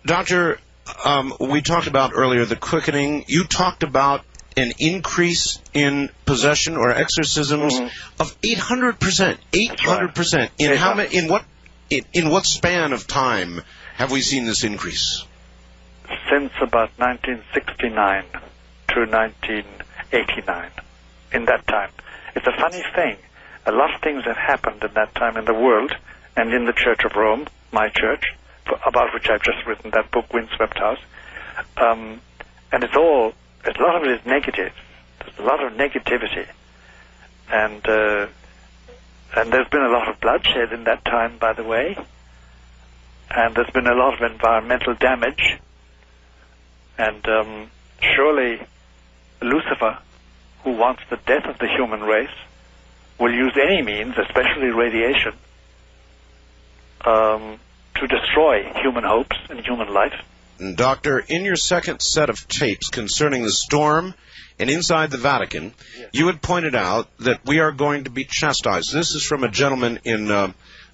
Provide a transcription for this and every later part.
Doctor, we talked about earlier the quickening. You talked about an increase in possession or exorcisms of 800%. 800%. In how many? In what span of time have we seen this increase? Since about 1969 to 1989. In that time, it's a funny thing. A lot of things have happened in that time in the world and in the Church of Rome, my church, about which I've just written that book, Windswept House. And a lot of it is negative. There's a lot of negativity. And there's been a lot of bloodshed in that time, by the way. And there's been a lot of environmental damage. And surely Lucifer, who wants the death of the human race, will use any means, especially radiation, to destroy human hopes and human life. Doctor, in your second set of tapes concerning the storm and inside the Vatican, you had pointed out that we are going to be chastised. This is from a gentleman in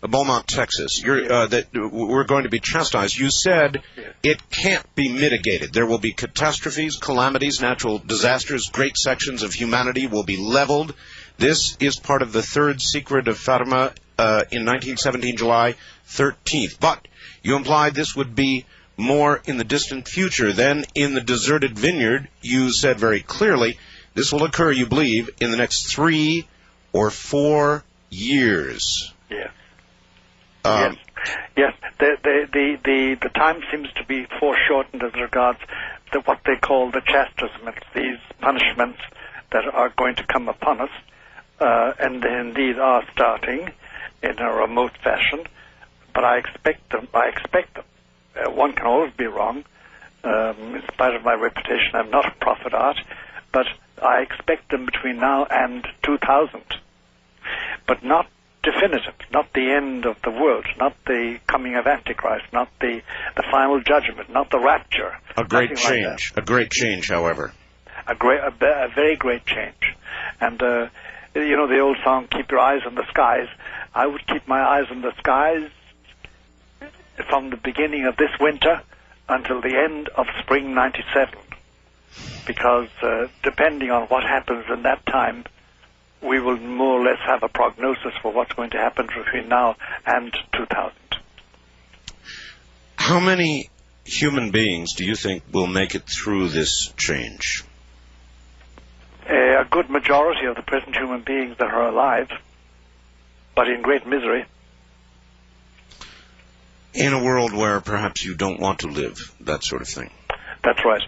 Beaumont, Texas. That we're going to be chastised. You said it can't be mitigated. There will be catastrophes, calamities, natural disasters. Great sections of humanity will be leveled. This is part of the third secret of Fatima in 1917, July 13th. But you implied this would be more in the distant future than in the deserted vineyard. You said very clearly this will occur, you believe, in the next 3 or 4 years. Yes. Yes. The time seems to be foreshortened as regards to what they call the chastisements, these punishments that are going to come upon us, and they indeed are starting in a remote fashion. But I expect them. One can always be wrong. In spite of my reputation, I'm not a prophet art, but I expect them between now and 2000. But not definitive, not the end of the world, not the coming of Antichrist, not the final judgment, not the rapture. A great change. A great change, however. A very great change. And, the old song, Keep Your Eyes on the Skies, I would keep my eyes on the skies from the beginning of this winter until the end of spring 97. Because depending on what happens in that time, we will more or less have a prognosis for what's going to happen between now and 2000. How many human beings do you think will make it through this change? A good majority of the present human beings that are alive, but in great misery. In a world where perhaps you don't want to live, that sort of thing. That's right.